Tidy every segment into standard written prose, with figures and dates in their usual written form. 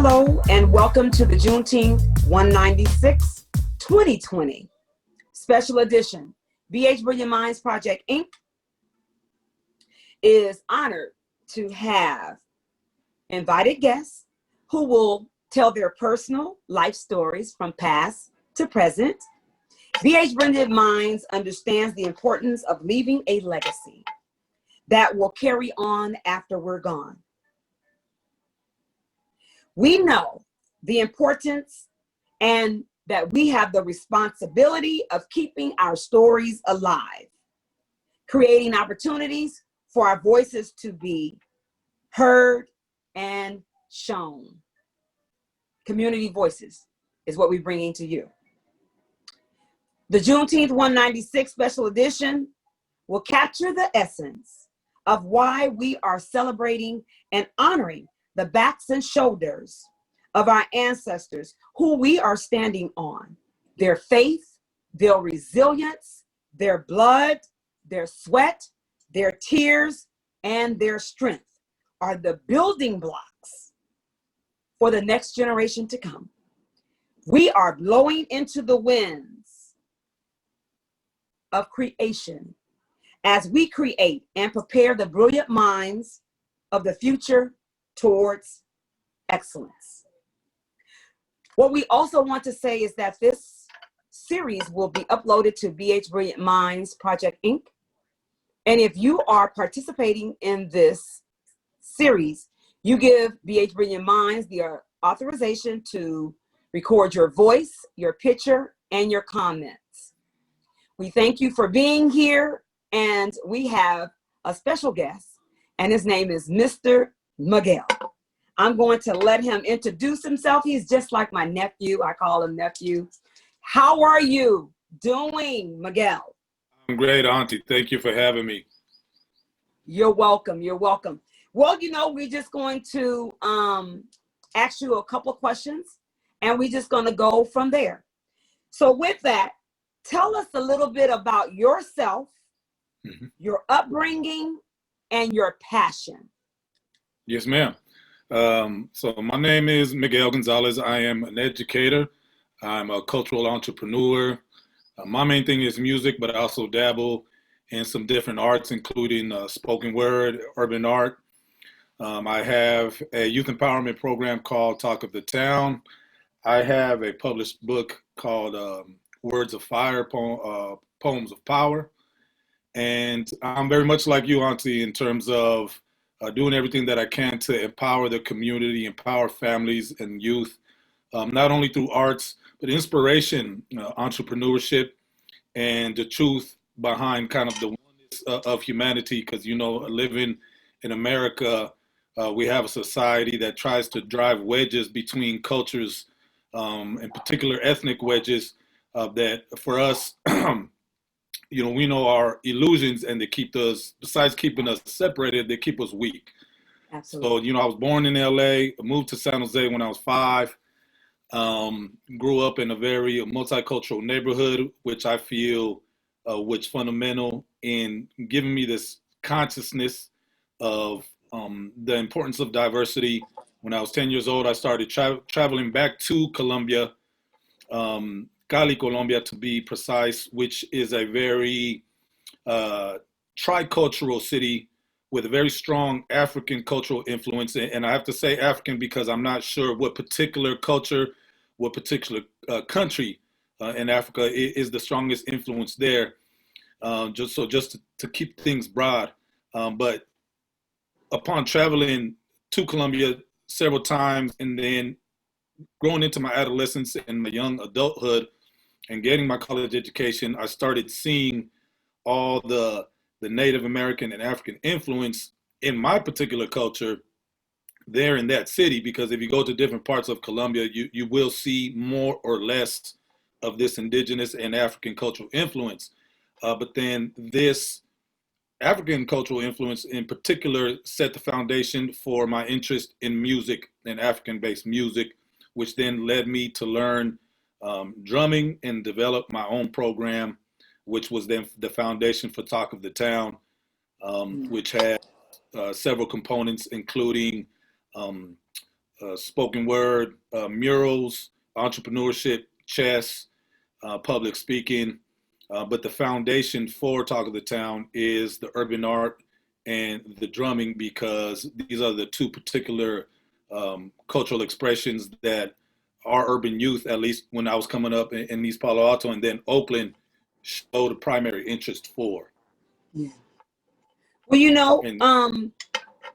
Hello, and welcome to the Juneteenth 196 2020 special edition. B-HBrilliantMinds Project, Inc. is honored to have invited guests who will tell their personal life stories from past to present. B-HBrilliantMinds understands the importance of leaving a legacy that will carry on after we're gone. We know the importance and that we have the responsibility of keeping our stories alive, creating opportunities for our voices to be heard and shown. Community voices is what we're bringing to you. The Juneteenth 196 special edition will capture the essence of why we are celebrating and honoring the backs and shoulders of our ancestors who we are standing on. Their faith, their resilience, their blood, their sweat, their tears, and their strength are the building blocks for the next generation to come. We are blowing into the winds of creation as we create and prepare the brilliant minds of the future towards excellence. What we also want to say is that this series will be uploaded to B-HBrilliantMinds Project, Inc. And if you are participating in this series, you give B-HBrilliantMinds the authorization to record your voice, your picture, and your comments. We thank you for being here, and we have a special guest, and his name is Mr. Miguel. I'm going to let him introduce himself. He's just like my nephew. I call him nephew. How are you doing, Miguel? I'm great, Auntie. Thank you for having me. You're welcome. You're welcome. Well, we're just going to ask you a couple of questions, and we're just going to go from there. So with that, tell us a little bit about yourself, your upbringing, and your passion. Yes, ma'am. So my name is Miguel Gonzalez. I am an educator. I'm a cultural entrepreneur. My main thing is music, but I also dabble in some different arts, including spoken word, urban art. I have a youth empowerment program called Talk of the Town. I have a published book called Words of Fire, Poems of Power. And I'm very much like you, Auntie, in terms of doing everything that I can to empower the community, empower families and youth, not only through arts, but inspiration, entrepreneurship, and the truth behind kind of the oneness of humanity. Because, living in America, we have a society that tries to drive wedges between cultures, in particular ethnic wedges, that for us, we know our illusions, and they keep us, besides keeping us separated, they keep us weak. Absolutely. So, I was born in LA, moved to San Jose when I was 5, grew up in a very multicultural neighborhood, which I feel was fundamental in giving me this consciousness of the importance of diversity. When I was 10 years old, I started traveling back to Colombia, Cali, Colombia, to be precise, which is a very tricultural city with a very strong African cultural influence. And I have to say African because I'm not sure what particular culture, what particular country in Africa is the strongest influence there. Just to keep things broad. But upon traveling to Colombia several times, and then growing into my adolescence and my young adulthood, and getting my college education, I started seeing all the Native American and African influence in my particular culture there in that city. Because if you go to different parts of Colombia, you will see more or less of this indigenous and African cultural influence. But then this African cultural influence in particular set the foundation for my interest in music and African-based music, which then led me to learn drumming and develop my own program, which was then the foundation for Talk of the Town, which had several components, including spoken word, murals, entrepreneurship, chess, public speaking. But the foundation for Talk of the Town is the urban art and the drumming, because these are the two particular cultural expressions that our urban youth, at least when I was coming up in East Palo Alto and then Oakland, showed a primary interest for. Yeah. Well, And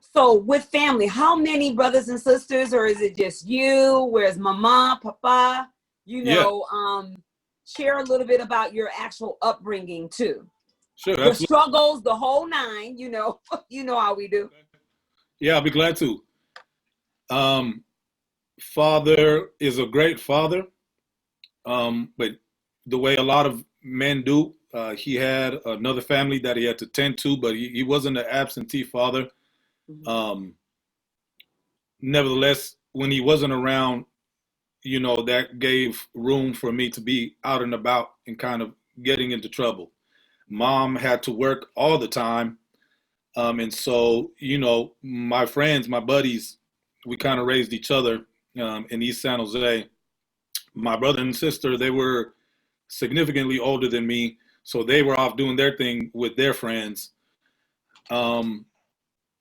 so with family, how many brothers and sisters, or is it just you? Where's mama, papa? yeah, Share a little bit about your actual upbringing too. sure, The absolutely. struggles, the whole nine, you know how we do. Yeah, I'll be glad to. Father is a great father, but the way a lot of men do, he had another family that he had to tend to, but he wasn't an absentee father. Mm-hmm. Nevertheless, when he wasn't around, that gave room for me to be out and about and kind of getting into trouble. Mom had to work all the time. And so, my friends, my buddies, we kind of raised each other in East San Jose. My brother and sister, they were significantly older than me, so they were off doing their thing with their friends.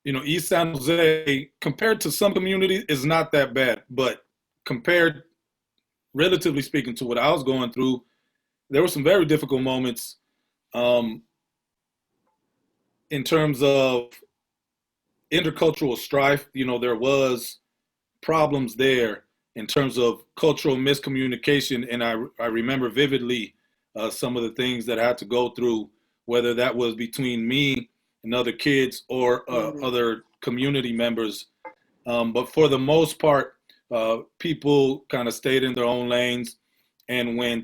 East San Jose, compared to some communities, is not that bad, but compared, relatively speaking, to what I was going through, there were some very difficult moments um, in terms of intercultural strife. There was problems there in terms of cultural miscommunication, and I remember vividly some of the things that I had to go through, whether that was between me and other kids or other community members. But for the most part, people kind of stayed in their own lanes, and when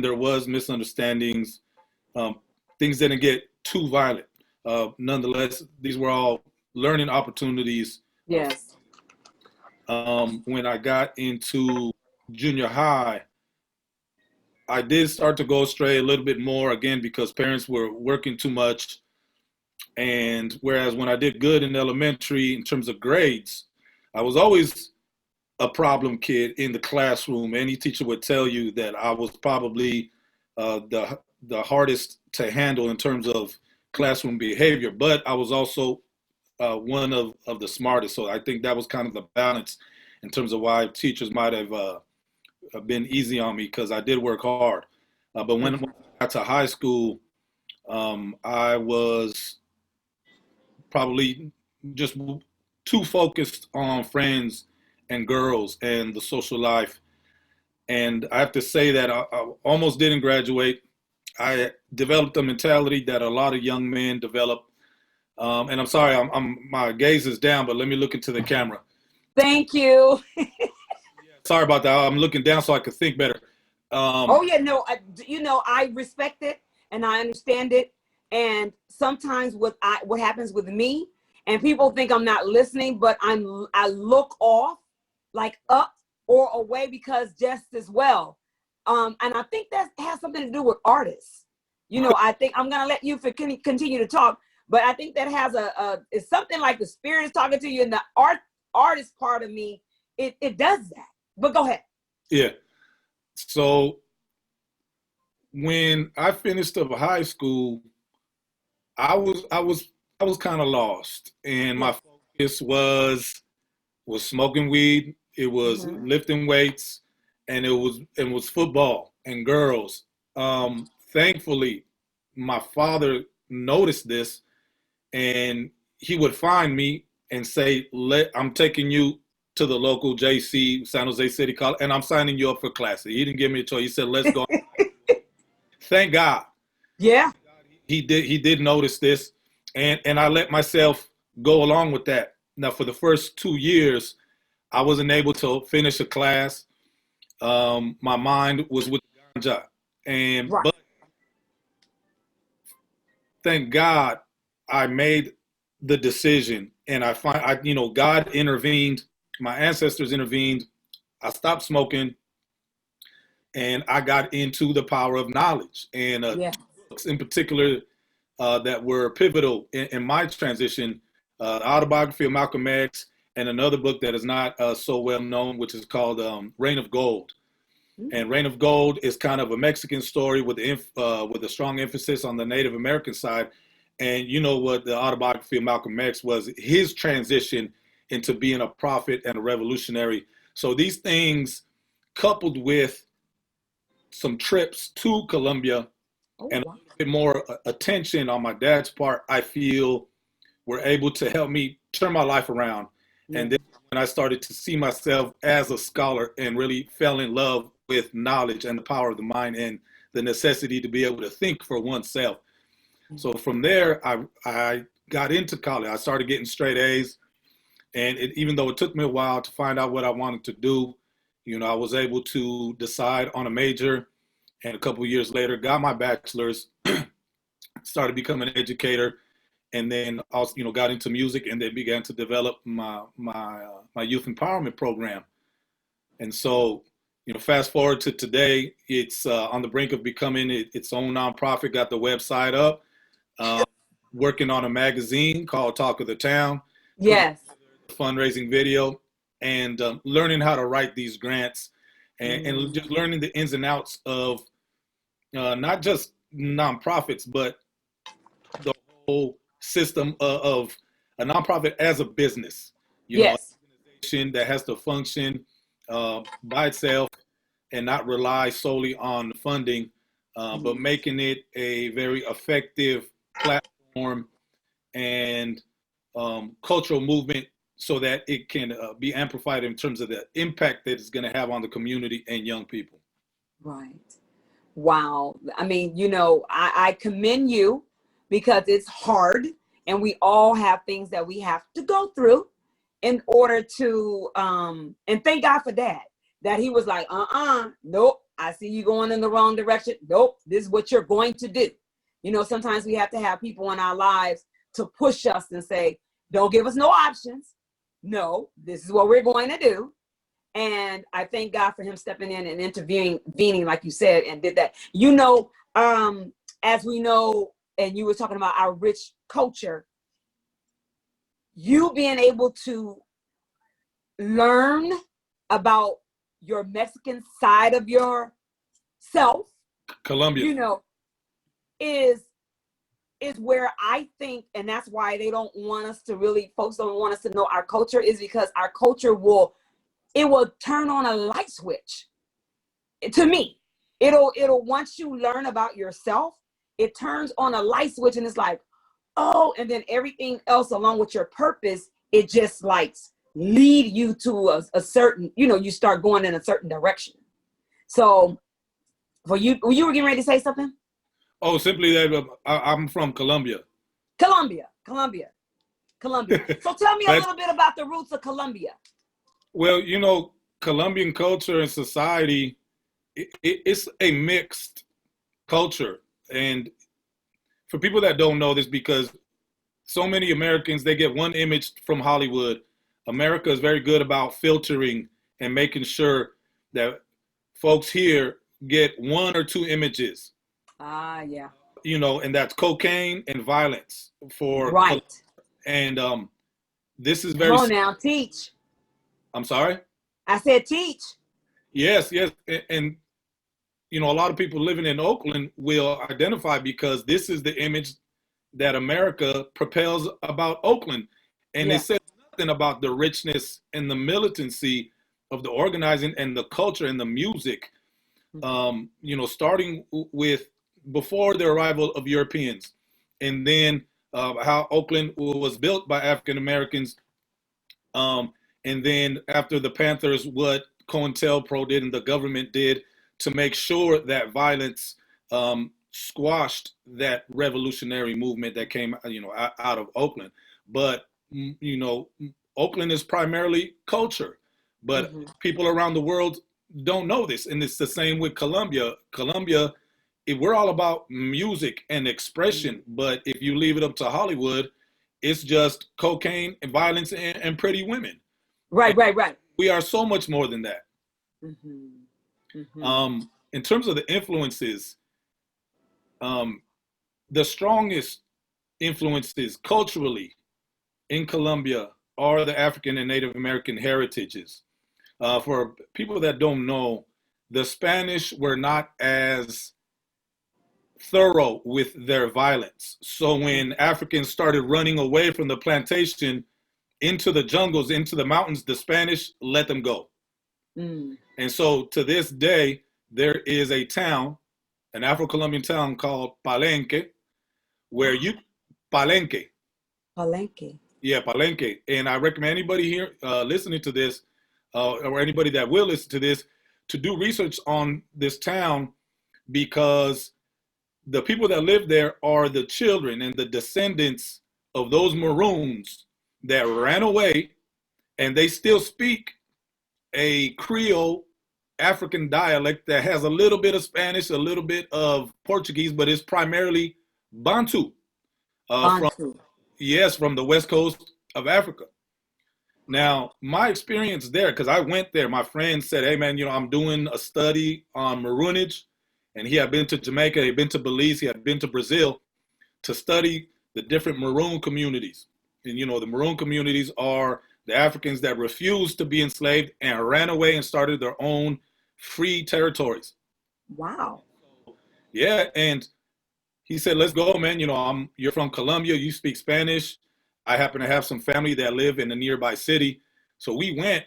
there was misunderstandings, things didn't get too violent. Nonetheless, these were all learning opportunities. Yes. When I got into junior high, I did start to go astray a little bit more, again, because parents were working too much. And whereas when I did good in elementary in terms of grades, I was always a problem kid in the classroom. Any teacher would tell you that I was probably the hardest to handle in terms of classroom behavior, but I was also one of the smartest. So I think that was kind of the balance in terms of why teachers might have been easy on me, because I did work hard. But when I got to high school, I was probably just too focused on friends and girls and the social life. And I have to say that I almost didn't graduate. I developed a mentality that a lot of young men develop. And I'm sorry, my gaze is down, but let me look into the camera. Thank you. Sorry about that. I'm looking down so I could think better. I respect it and I understand it. And sometimes what happens with me, and people think I'm not listening, but I look off, like up or away, because just as well. And I think that has something to do with artists. I think I'm gonna let you continue to talk, but I think that has it's something like the spirit is talking to you, and the artist part of me, it does that. But go ahead. Yeah. So when I finished up high school, I was kind of lost, and my focus was smoking weed. It was lifting weights, and it was football and girls. Thankfully, my father noticed this, and he would find me and say, I'm taking you to the local JC, San Jose City College, and I'm signing you up for classes. He didn't give me a choice. He said, let's go. Thank God. Yeah. He did notice this, and I let myself go along with that. Now, for the first 2 years, I wasn't able to finish a class. My mind was with the ganja, but thank God I made the decision, and God intervened. My ancestors intervened. I stopped smoking, and I got into the power of knowledge, and books in particular that were pivotal in my transition. The autobiography of Malcolm X and another book that is not so well known, which is called Reign of Gold. And Reign of Gold is kind of a Mexican story with a strong emphasis on the Native American side. And you know what the autobiography of Malcolm X was, his transition into being a prophet and a revolutionary. So these things, coupled with some trips to Colombia and a little bit more attention on my dad's part, I feel were able to help me turn my life around. And then when I started to see myself as a scholar and really fell in love with knowledge and the power of the mind and the necessity to be able to think for oneself. So from there, I got into college. I started getting straight A's. And even though it took me a while to find out what I wanted to do, you know, I was able to decide on a major. And a couple of years later, got my bachelor's, started becoming an educator, and then also, you know, got into music, and then began to develop my youth empowerment program. And so, you know, fast forward to today, it's on the brink of becoming its own nonprofit. Got the website up, working on a magazine called Talk of the Town. Yes. Fundraising video, and learning how to write these grants, and just learning the ins and outs of not just nonprofits, but the whole system of a nonprofit as a business. You know, an organization that has to function by itself and not rely solely on funding, but making it a very effective platform and cultural movement so that it can be amplified in terms of the impact that it's going to have on the community and young people. Right. Wow. I mean, you know, I commend you, because it's hard, and we all have things that we have to go through in order to, and thank God for that he was like, nope, I see you going in the wrong direction. Nope, this is what you're going to do. You know, sometimes we have to have people in our lives to push us and say, don't give us no options. No, this is what we're going to do. And I thank God for him stepping in and intervening, like you said, and did that. You know, as we know, and you were talking about our rich culture, you being able to learn about your Mexican side of yourself, Colombia, you know, is where I think, and that's why they don't want us to really, folks don't want us to know our culture, is because our culture will turn on a light switch. To me, it'll once you learn about yourself, it turns on a light switch, and it's like, oh, and then everything else along with your purpose, it just like lead you to a certain, you know, you start going in a certain direction. So for you were getting ready to say something? Oh, simply that I'm from Colombia. Colombia. So tell me a little bit about the roots of Colombia. Well, you know, Colombian culture and society, it's a mixed culture. And for people that don't know this, because so many Americans, they get one image from Hollywood. America is very good about filtering and making sure that folks here get one or two images. Yeah. You know, and that's cocaine and violence for right. And this is very. Oh, now teach. I'm sorry? I said teach. Yes. And you know, a lot of people living in Oakland will identify, because this is the image that America propels about Oakland. And it says nothing about the richness and the militancy of the organizing and the culture and the music, you know, starting with before the arrival of Europeans, and then how Oakland was built by African Americans, and then after the Panthers, what COINTELPRO did and the government did to make sure that violence squashed that revolutionary movement that came, you know, out of Oakland. But you know, Oakland is primarily culture, but people around the world don't know this, and it's the same with Colombia. We're all about music and expression, but if you leave it up to Hollywood, it's just cocaine and violence and pretty women. Right. We are so much more than that. In terms of the influences, the strongest influences culturally in Colombia are the African and Native American heritages. For people that don't know, the Spanish were not as thorough with their violence. So when Africans started running away from the plantation into the jungles, into the mountains, the Spanish let them go. Mm. And so to this day, there is a town, an Afro-Colombian town called Palenque, where you, Palenque. Palenque. Yeah, Palenque. And I recommend anybody here listening to this, or anybody that will listen to this, to do research on this town, because the people that live there are the children and the descendants of those Maroons that ran away, and they still speak a Creole African dialect that has a little bit of Spanish, a little bit of Portuguese, but it's primarily Bantu. Bantu. From the west coast of Africa. Now, my experience there, because I went there, my friend said, hey man, I'm doing a study on Maroonage, and he had been to Jamaica, he had been to Belize, he had been to Brazil to study the different Maroon communities. And the Maroon communities are the Africans that refused to be enslaved and ran away and started their own free territories. Wow. Yeah, and he said, let's go, man. You're from Colombia, you speak Spanish. I happen to have some family that live in a nearby city. So we went,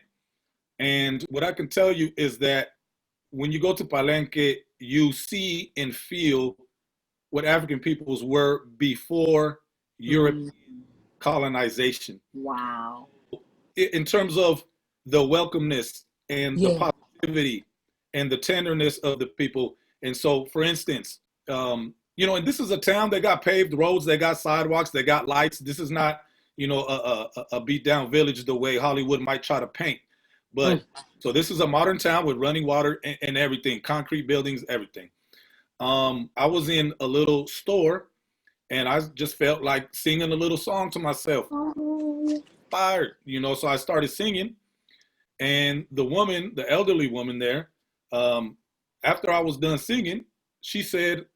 and what I can tell you is that when you go to Palenque, you see and feel what African peoples were before European colonization. Wow. In terms of the welcomeness and the positivity and the tenderness of the people. And so, for instance, and this is a town that got paved roads, they got sidewalks, they got lights. This is not, a beat down village the way Hollywood might try to paint. But so this is a modern town with running water and everything, concrete buildings, everything. I was in a little store and I just felt like singing a little song to myself. Inspired, so I started singing. And the elderly woman there, after I was done singing, she said,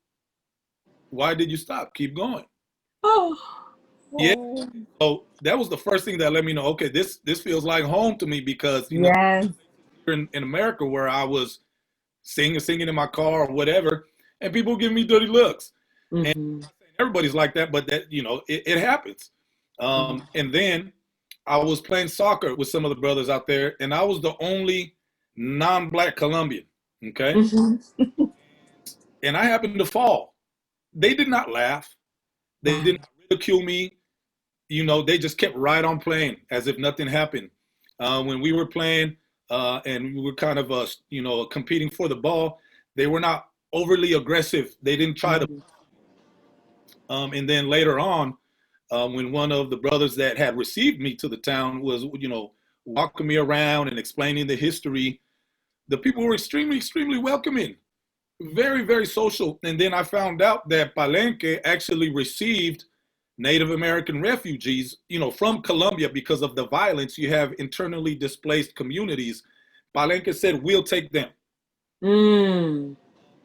why did you stop? Keep going. Oh. Yeah. So that was the first thing that let me know, okay, this feels like home to me, because, in America where I was singing in my car or whatever, and people give me dirty looks. And everybody's like that, but that, it happens. And then I was playing soccer with some of the brothers out there, and I was the only non-Black Colombian. Okay. And I happened to fall. They did not laugh. They did not ridicule me. They just kept right on playing as if nothing happened. When we were playing and we were kind of, competing for the ball, they were not overly aggressive. They didn't try to. And then later on, when one of the brothers that had received me to the town was, walking me around and explaining the history, the people were extremely, extremely welcoming, very, very social. And then I found out that Palenque actually received Native American refugees, from Colombia because of the violence. You have internally displaced communities. Palenque said, we'll take them. And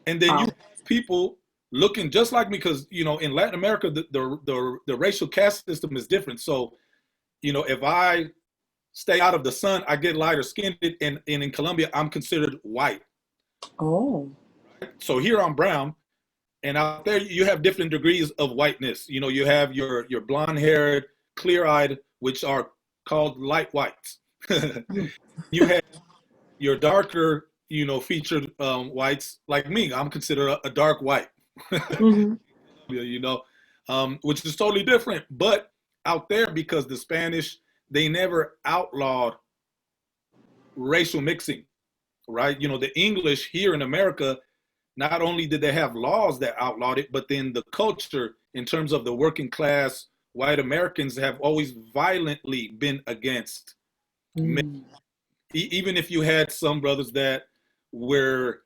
then you have people looking just like me, because, in Latin America, the racial caste system is different. So, if I stay out of the sun, I get lighter skinned, and in Colombia, I'm considered white. Oh. So here I'm brown. And out there, you have different degrees of whiteness. You have your blonde-haired, clear-eyed, which are called light whites. You have your darker, featured whites, like me. I'm considered a dark white, which is totally different. But out there, because the Spanish, they never outlawed racial mixing, right? The English here in America, not only did they have laws that outlawed it, but then the culture in terms of the working class white Americans have always violently been against. Even if you had some brothers that were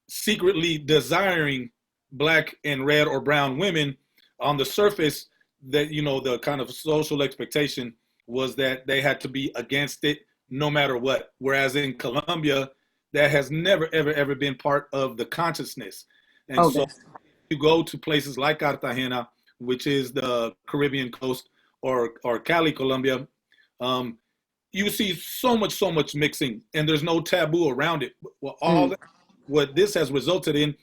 secretly desiring Black and red or brown women, on the surface, that, the kind of social expectation was that they had to be against it no matter what. Whereas in Colombia, that has never, ever, ever been part of the consciousness. And so you go to places like Cartagena, which is the Caribbean coast, or Cali, Colombia, you see so much mixing, and there's no taboo around it. Well, what this has resulted in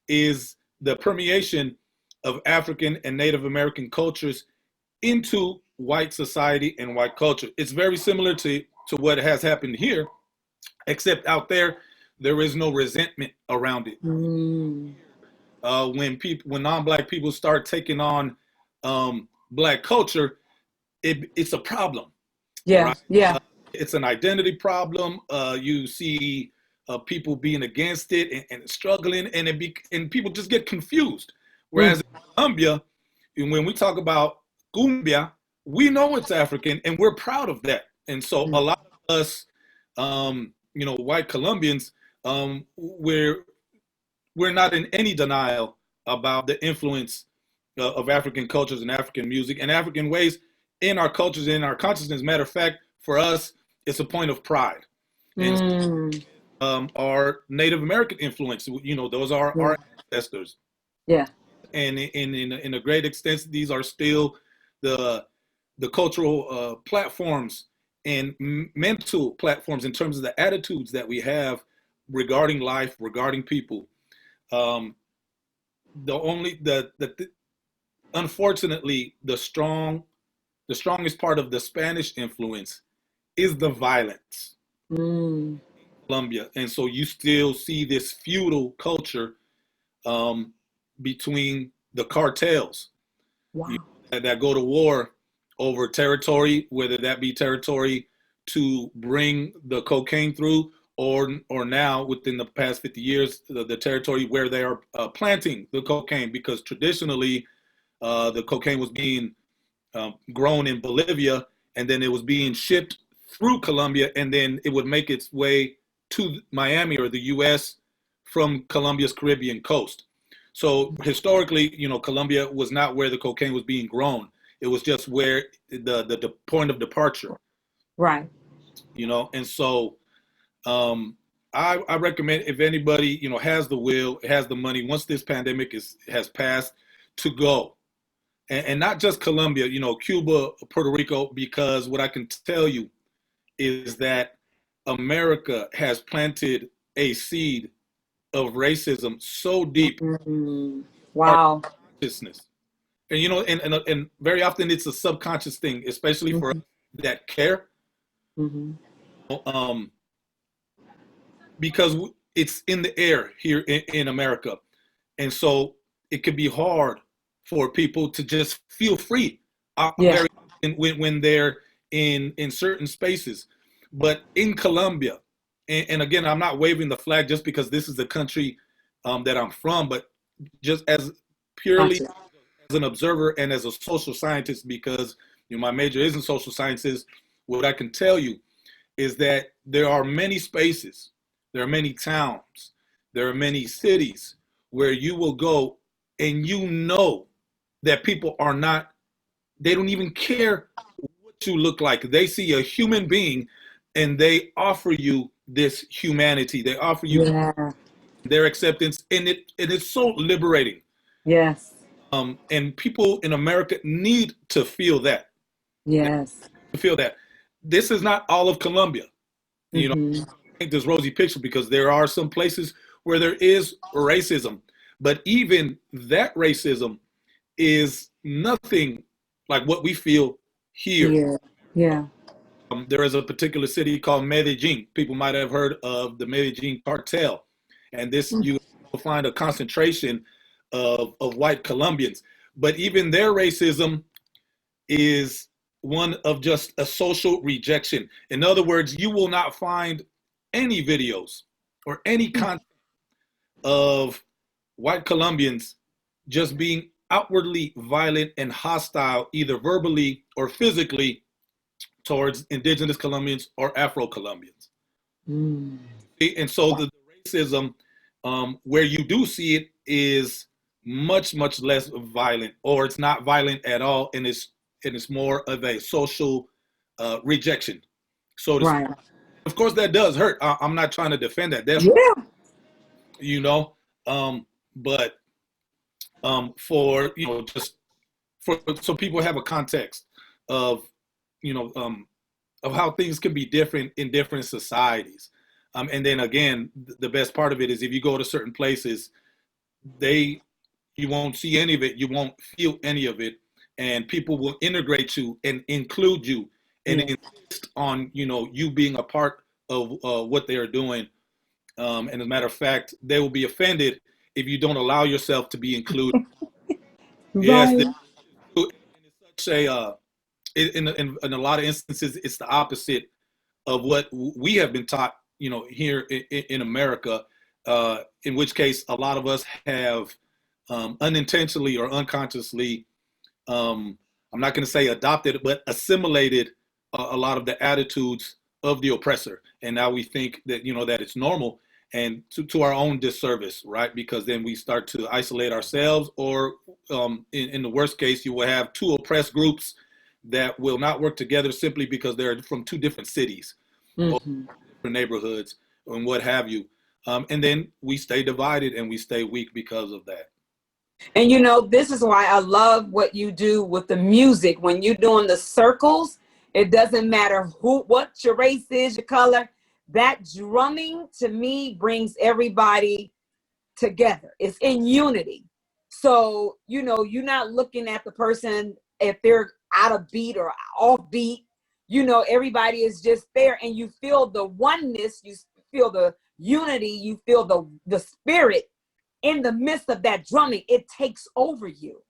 is the permeation of African and Native American cultures into white society and white culture. It's very similar to what has happened here, except out there is no resentment around it. When non-black people start taking on black culture, it's a problem. Yeah, right? yeah. It's an identity problem. You see people being against it and struggling, and people just get confused. Whereas in Colombia, when we talk about cumbia, we know it's African, and we're proud of that. And so a lot of us, white Colombians, we're not in any denial about the influence of African cultures and African music and African ways in our cultures, in our consciousness. Matter of fact, for us, it's a point of pride. And our Native American influence, those are our ancestors. Yeah. And in a great extent, these are still the cultural platforms and mental platforms in terms of the attitudes that we have regarding life, regarding people. Unfortunately, the strongest part of the Spanish influence is the violence in Colombia. And so you still see this feudal culture between the cartels that go to war over territory, whether that be territory to bring the cocaine through, or now within the past 50 years, the territory where they are planting the cocaine, because traditionally the cocaine was being grown in Bolivia, and then it was being shipped through Colombia, and then it would make its way to Miami or the U.S. from Colombia's Caribbean coast. So historically, Colombia was not where the cocaine was being grown. It was just where the point of departure. Right. And so I recommend, if anybody, has the will, has the money, once this pandemic has passed, to go. And not just Colombia, Cuba, Puerto Rico, because what I can tell you is that America has planted a seed of racism so deep Wow. our consciousness. And and very often it's a subconscious thing, especially for us that care. Because it's in the air here in America. And so it can be hard for people to just feel free very often when they're in certain spaces. But in Colombia, and again, I'm not waving the flag just because this is the country that I'm from, but just as purely as an observer and as a social scientist, because my major is in social sciences, what I can tell you is that there are many spaces, there are many towns, there are many cities where you will go and that people are not, they don't even care what you look like. They see a human being and they offer you this humanity. They offer you their acceptance, and it's so liberating. Yes. And people in America need to feel that. Yes. To feel that. This is not all of Colombia. I think this rosy picture, because there are some places where there is racism, but even that racism is nothing like what we feel here. There is a particular city called Medellin. People might have heard of the Medellin cartel, and this you will find a concentration of white Colombians. But even their racism is one of just a social rejection. In other words, you will not find any videos or any content of white Colombians just being outwardly violent and hostile, either verbally or physically, towards indigenous Colombians or Afro-Colombians. And so the racism, where you do see it, is much less violent, or it's not violent at all, and it's more of a social rejection. So of course that does hurt. I'm not trying to defend that. That's but for just so people have a context, of, you know, of how things can be different in different societies. And then again, the best part of it is if you go to certain places, you won't see any of it, you won't feel any of it, and people will integrate you and include you and Yeah. insist on, you know, you being a part of what they are doing. And as a matter of fact, they will be offended if you don't allow yourself to be included. Yes, Right. and it's such a in a lot of instances, it's the opposite of what we have been taught, you know, here in America. In which case, a lot of us have unintentionally or unconsciously, I'm not going to say adopted, but assimilated a lot of the attitudes of the oppressor, and now we think that, you know, that it's normal, and to our own disservice, right? Because then we start to isolate ourselves, or in the worst case, you will have two oppressed groups that will not work together simply because they're from two different cities or Hmm. different neighborhoods and what have you. And then we stay divided and we stay weak because of that. And you know, this is why I love what you do with the music. When you're doing the circles, it doesn't matter what your race is, your color. That drumming to me brings everybody together. It's in unity. So, you know, you're not looking at the person if they're out of beat or off beat. You know, everybody is just there, and you feel the oneness, you feel the unity, you feel the spirit in the midst of that drumming. It takes over you.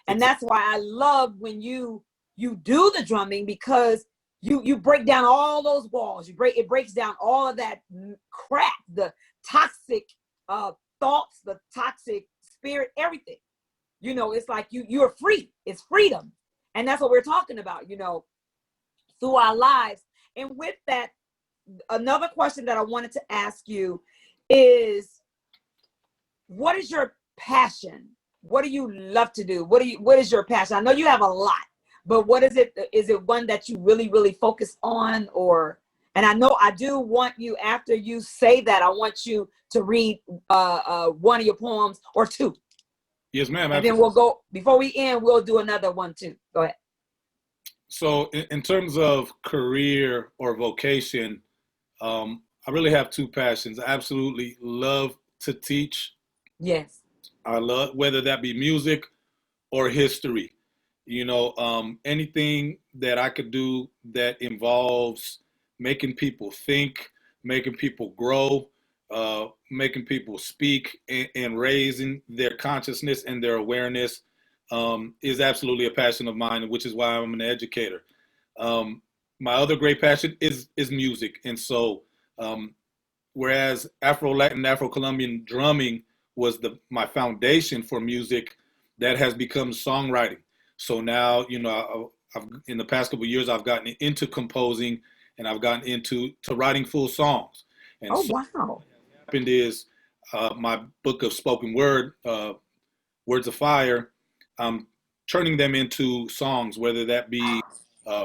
And Exactly. that's why I love when you do the drumming, because you break down all those walls. It breaks down all of that crap, the toxic uh thoughts, the toxic spirit, everything. You know, it's like you're free. It's freedom. And that's what we're talking about, you know, through our lives. And with that, another question that I wanted to ask you is, what is your passion? What do you love to do? What is your passion? I know you have a lot, but what is it? Is it one that you really, really focus on? Or, and I know I do want you, after you say that, I want you to read one of your poems or two. Yes, ma'am. And then Absolutely. we'll go, before we end, we'll do another one too. Go ahead. So, in terms of career or vocation, I really have two passions. I absolutely love to teach. Yes. I love, whether that be music or history. You know, anything that I could do that involves making people think, making people grow, making people speak, and raising their consciousness and their awareness is absolutely a passion of mine, which is why I'm an educator. Um, my other great passion is music, and so um, whereas Afro Latin, Afro Colombian drumming was my foundation for music, that has become songwriting. So now, you know, I've in the past couple of years, I've gotten into composing, and I've gotten into writing full songs. And Oh, so wow. what happened is, my book of spoken word, Words of Fire, I'm turning them into songs, whether that be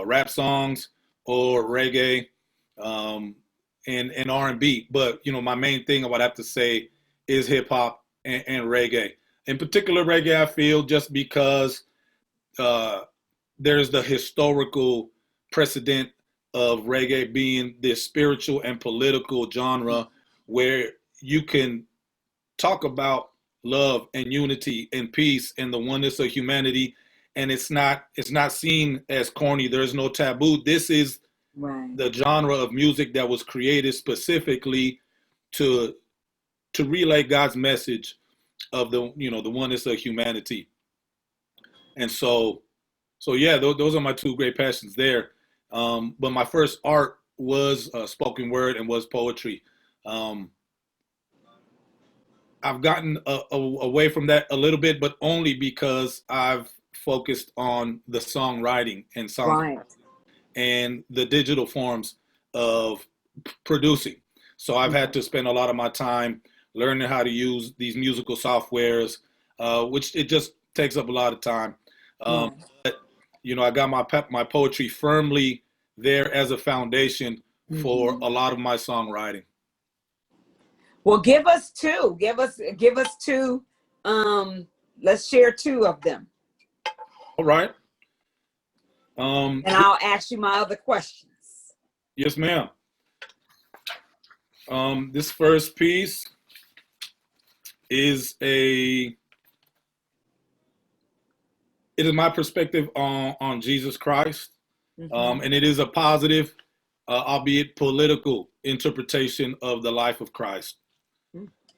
rap songs or reggae, um, and R&B. But you know, my main thing I would have to say is hip hop and reggae. In particular, reggae, I feel, just because uh, there's the historical precedent of reggae being this spiritual and political genre where you can talk about love and unity and peace and the oneness of humanity, and it's not seen as corny. There's no taboo. This is Right. the genre of music that was created specifically to relay God's message of the, you know, the oneness of humanity. And so yeah, those are my two great passions there. But my first art was spoken word and was poetry. um, I've gotten away from that a little bit, but only because I've focused on the songwriting and song Right. and the digital forms of producing. So I've had to spend a lot of my time learning how to use these musical softwares, which it just takes up a lot of time. Um, Yeah. but you know, I got my poetry firmly there as a foundation for Hmm. a lot of my songwriting. Well, give us two. Give us two. Um, let's share two of them. All right. And I'll ask you my other questions. Yes, ma'am. This first piece is it is my perspective on Jesus Christ. And it is a positive, albeit political, interpretation of the life of Christ.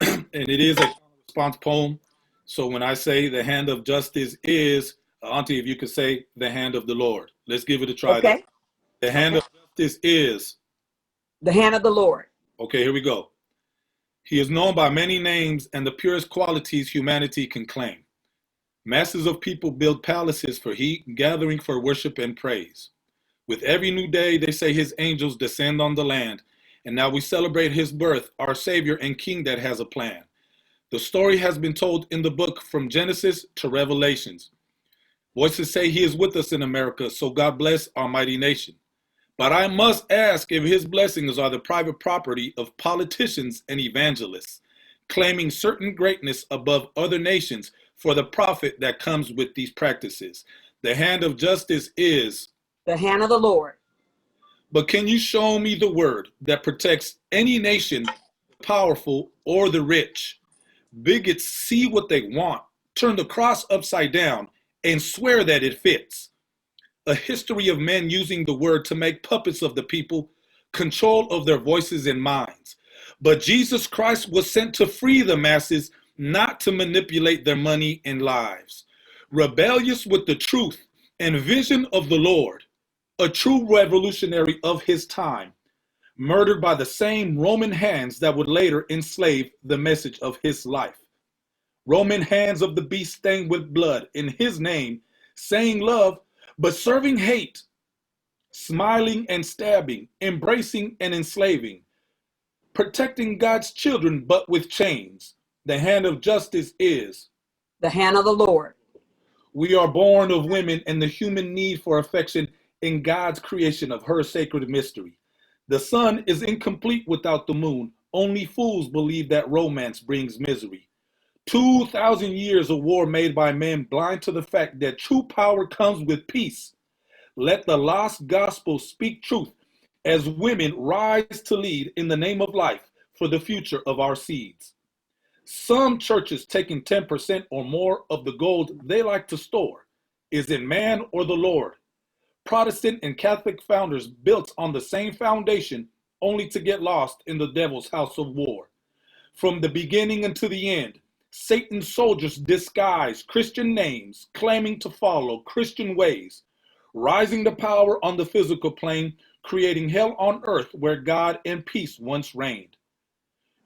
And it is a response poem. So when I say the hand of justice is, Auntie, if you could say the hand of the Lord. Let's give it a try. Okay. The hand of justice is. The hand of the Lord. Okay, here we go. He is known by many names and the purest qualities humanity can claim. Masses of people build palaces for heat, gathering for worship and praise. With every new day, they say his angels descend on the land. And now we celebrate his birth, our Savior and King that has a plan. The story has been told in the book from Genesis to Revelations. Voices say he is with us in America, so God bless our mighty nation. But I must ask if his blessings are the private property of politicians and evangelists, claiming certain greatness above other nations for the profit that comes with these practices. The hand of justice is the hand of the Lord. But can you show me the word that protects any nation, the powerful or the rich? Bigots see what they want, turn the cross upside down, and swear that it fits. A history of men using the word to make puppets of the people, control of their voices and minds. But Jesus Christ was sent to free the masses, not to manipulate their money and lives. Rebellious with the truth and vision of the Lord, a true revolutionary of his time, murdered by the same Roman hands that would later enslave the message of his life. Roman hands of the beast stained with blood in his name, saying love, but serving hate, smiling and stabbing, embracing and enslaving, protecting God's children but with chains. The hand of justice is the hand of the Lord. We are born of women and the human need for affection in God's creation of her sacred mystery. The sun is incomplete without the moon. Only fools believe that romance brings misery. 2,000 years of war made by men blind to the fact that true power comes with peace. Let the lost gospel speak truth as women rise to lead in the name of life for the future of our seeds. Some churches taking 10% or more of the gold they like to store. Is it man or the Lord? Protestant and Catholic founders built on the same foundation only to get lost in the devil's house of war. From the beginning until the end, Satan's soldiers disguise Christian names, claiming to follow Christian ways, rising to power on the physical plane, creating hell on earth where God and peace once reigned.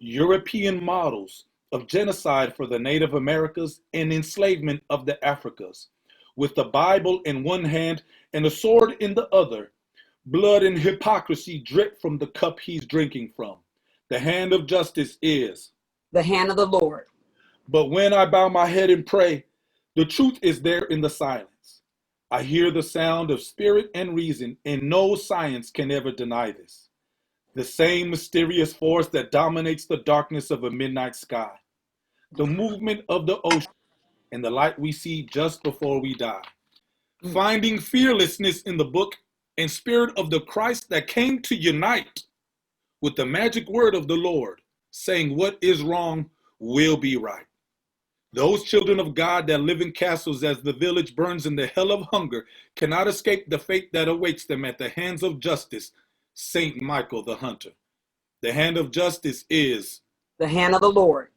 European models of genocide for the Native Americas and enslavement of the Africas, with the Bible in one hand and a sword in the other. Blood and hypocrisy drip from the cup he's drinking from. The hand of justice is the hand of the Lord. But when I bow my head and pray, the truth is there in the silence. I hear the sound of spirit and reason, and no science can ever deny this. The same mysterious force that dominates the darkness of a midnight sky. The movement of the ocean and the light we see just before we die. Finding fearlessness in the book and spirit of the Christ that came to unite with the magic word of the Lord, saying what is wrong will be right. Those children of God that live in castles as the village burns in the hell of hunger cannot escape the fate that awaits them at the hands of justice, Saint Michael the hunter. The hand of justice is the hand of the Lord.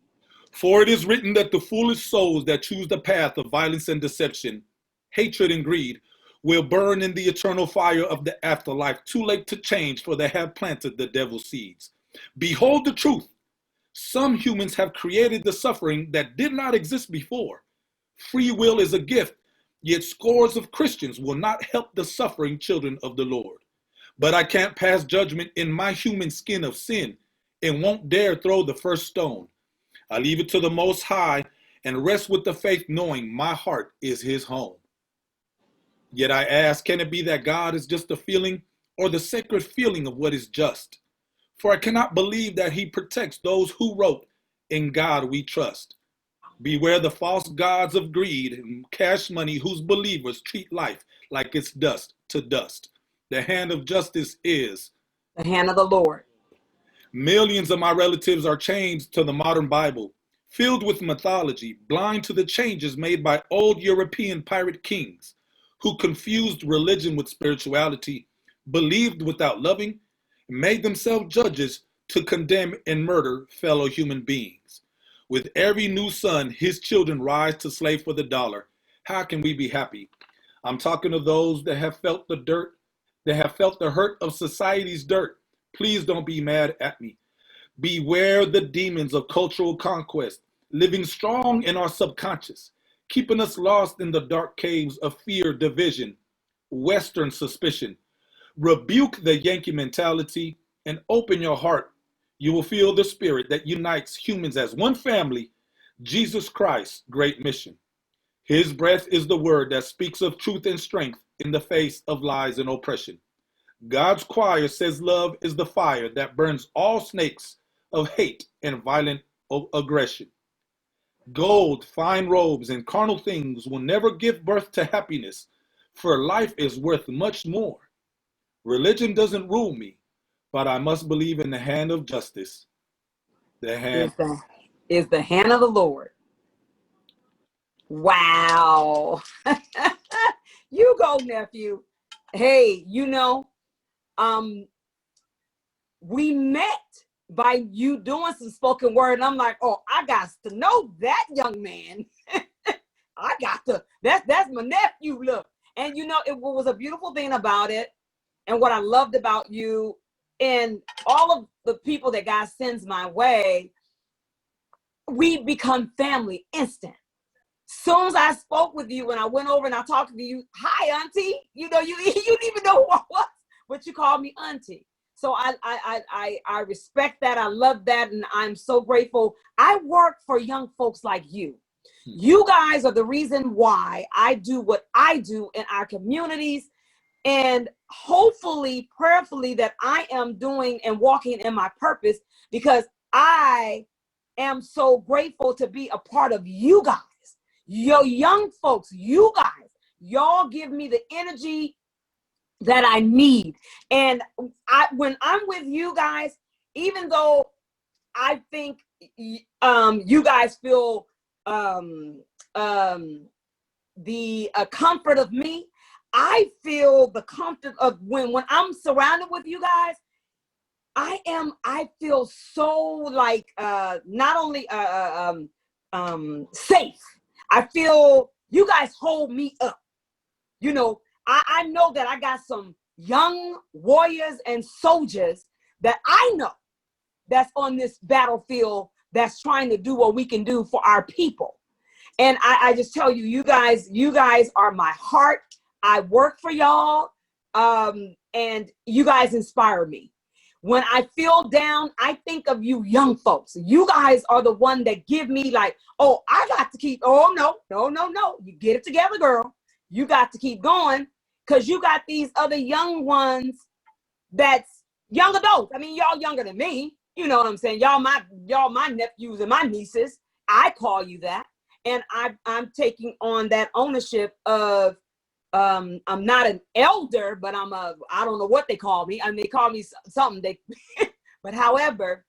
For it is written that the foolish souls that choose the path of violence and deception, hatred and greed, will burn in the eternal fire of the afterlife, too late to change, for they have planted the devil's seeds. Behold the truth. Some humans have created the suffering that did not exist before. Free will is a gift, yet scores of Christians will not help the suffering children of the Lord. But I can't pass judgment in my human skin of sin and won't dare throw the first stone. I leave it to the Most High and rest with the faith knowing my heart is his home. Yet I ask, can it be that God is just a feeling or the sacred feeling of what is just? For I cannot believe that he protects those who wrote, "In God we trust." Beware the false gods of greed and cash money whose believers treat life like it's dust to dust. The hand of justice is the hand of the Lord. Millions of my relatives are chained to the modern Bible, filled with mythology, blind to the changes made by old European pirate kings who confused religion with spirituality, believed without loving, and made themselves judges to condemn and murder fellow human beings. With every new son, his children rise to slave for the dollar. How can we be happy? I'm talking to those that have felt the dirt, that have felt the hurt of society's dirt. Please don't be mad at me. Beware the demons of cultural conquest, living strong in our subconscious, keeping us lost in the dark caves of fear, division, Western suspicion. Rebuke the Yankee mentality and open your heart. You will feel the spirit that unites humans as one family, Jesus Christ's great mission. His breath is the word that speaks of truth and strength in the face of lies and oppression. God's choir says love is the fire that burns all snakes of hate and violent aggression. Gold, fine robes, and carnal things will never give birth to happiness, for life is worth much more. Religion doesn't rule me, but I must believe in the hand of justice. The hand Is the hand of the Lord. Wow. You go, nephew. Hey, we met by you doing some spoken word, and I'm like, oh, I got to know that young man. That's my nephew, look. And it was a beautiful thing about it, and what I loved about you and all of the people that God sends my way, we become family instant. Soon as I spoke with you and I went over and I talked to you, hi, auntie. You didn't even know who I was, but you called me auntie. So I respect that. I love that. And I'm so grateful. I work for young folks like you. You guys are the reason why I do what I do in our communities. And hopefully, prayerfully, that I am doing and walking in my purpose, because I am so grateful to be a part of you guys. Your young folks, you guys, y'all give me the energy that I need. And when I'm with you guys, even though I think you guys feel the comfort of me, I feel the comfort of when I'm surrounded with you guys. I feel so like not only safe. I feel you guys hold me up. I know that I got some young warriors and soldiers that I know that's on this battlefield that's trying to do what we can do for our people. And I just tell you, you guys are my heart. I work for y'all, and you guys inspire me. When I feel down, I think of you young folks. You guys are the one that give me like, oh, I got to keep, oh, no. You get it together, girl. You got to keep going, because you got these other young ones that's young adults. I mean, y'all younger than me. You know what I'm saying? Y'all my nephews and my nieces. I call you that. And I'm taking on that ownership of, I'm not an elder, but I don't know what they call me. I mean, they call me something, but however,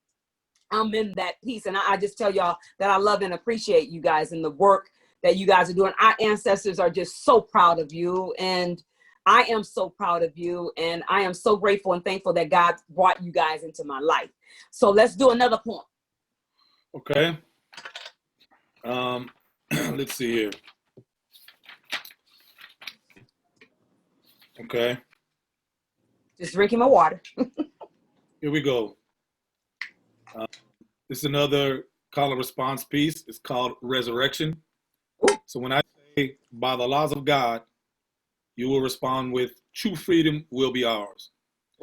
I'm in that piece. And I just tell y'all that I love and appreciate you guys and the work that you guys are doing. Our ancestors are just so proud of you. And I am so proud of you. And I am so grateful and thankful that God brought you guys into my life. So let's do another point. Okay. Let's see here. Okay. Just drinking my water. Here we go. This is another call and response piece. It's called Resurrection. Ooh. So when I say, by the laws of God, you will respond with, true freedom will be ours.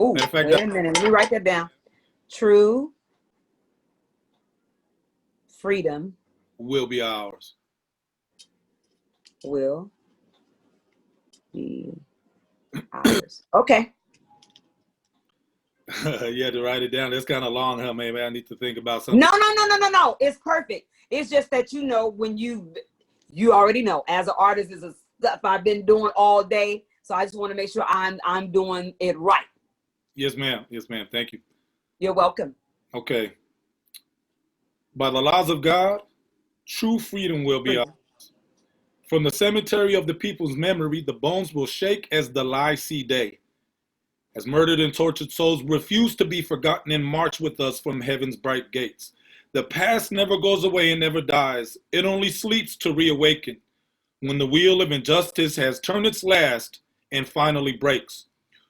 Ooh, wait a minute. Let me write that down. True freedom will be ours. Will be ours. Okay. You had to write it down. That's kind of long, huh? Maybe I need to think about something. No. It's perfect. It's just that when you already know, as an artist, is a stuff I've been doing all day. So I just want to make sure I'm doing it right. Yes, ma'am. Yes, ma'am. Thank you. You're welcome. Okay. By the laws of God, true freedom will be ours. From the cemetery of the people's memory, the bones will shake as the lies see day. As murdered and tortured souls refuse to be forgotten and march with us from heaven's bright gates. The past never goes away and never dies. It only sleeps to reawaken when the wheel of injustice has turned its last and finally breaks.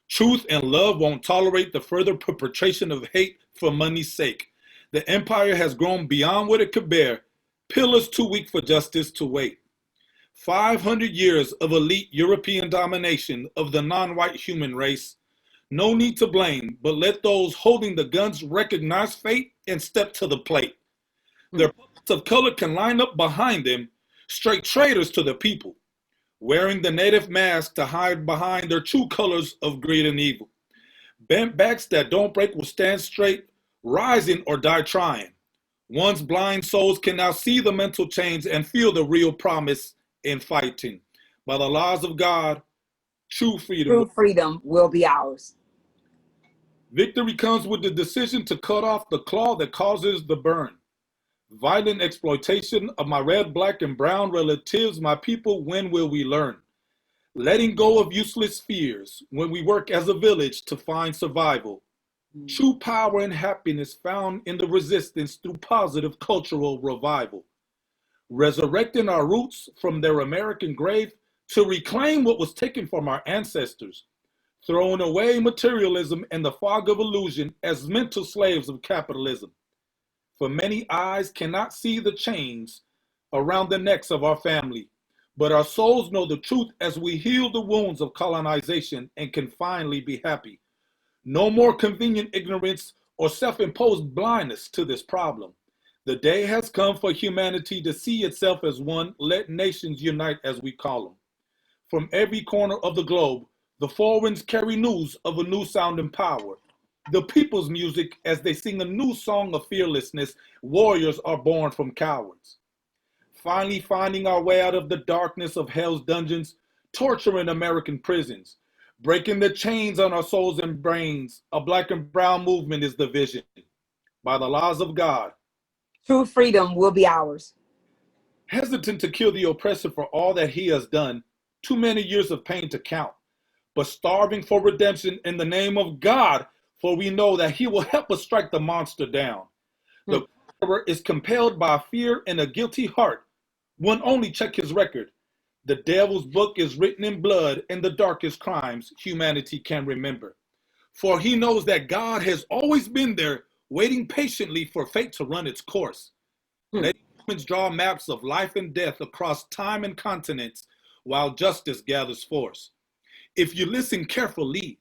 Truth and love won't tolerate the further perpetration of hate for money's sake. The empire has grown beyond what it could bear, pillars too weak for justice to wait. 500 years of elite European domination of the non-white human race. No need to blame, but let those holding the guns recognize fate and step to the plate. Their puppets of color can line up behind them, straight traitors to the people, wearing the native mask to hide behind their true colors of greed and evil. Bent backs that don't break will stand straight, rising or die trying. One's blind souls can now see the mental change and feel the real promise in fighting. By the laws of God, true freedom will be ours. Victory comes with the decision to cut off the claw that causes the burn. Violent exploitation of my red, black, and brown relatives, my people, when will we learn? Letting go of useless fears when we work as a village to find survival. True power and happiness found in the resistance through positive cultural revival. Resurrecting our roots from their American grave to reclaim what was taken from our ancestors. Throwing away materialism and the fog of illusion as mental slaves of capitalism. For many eyes cannot see the chains around the necks of our family, but our souls know the truth as we heal the wounds of colonization and can finally be happy. No more convenient ignorance or self-imposed blindness to this problem. The day has come for humanity to see itself as one. Let nations unite as we call them. From every corner of the globe, the four winds carry news of a new sound and power. The people's music as they sing a new song of fearlessness. Warriors are born from cowards. Finally finding our way out of the darkness of hell's dungeons, torturing American prisons, breaking the chains on our souls and brains. A black and brown movement is the vision. By the laws of God, true freedom will be ours. Hesitant to kill the oppressor for all that he has done, too many years of pain to count, but starving for redemption in the name of God, for we know that he will help us strike the monster down. The conqueror is compelled by fear and a guilty heart. One only check his record. The devil's book is written in blood, and the darkest crimes humanity can remember. For he knows that God has always been there, waiting patiently for fate to run its course. Let humans draw maps of life and death across time and continents, while justice gathers force. If you listen carefully,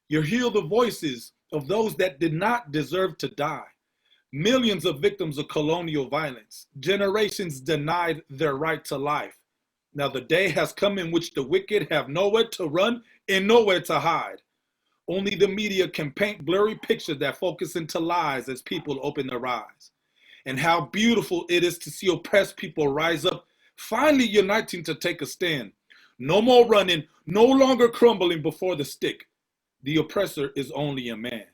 you'll hear the voices of those that did not deserve to die. Millions of victims of colonial violence, generations denied their right to life. Now the day has come in which the wicked have nowhere to run and nowhere to hide. Only the media can paint blurry pictures that focus into lies as people open their eyes. And how beautiful it is to see oppressed people rise up, finally uniting to take a stand. No more running, no longer crumbling before the stick. The oppressor is only a man.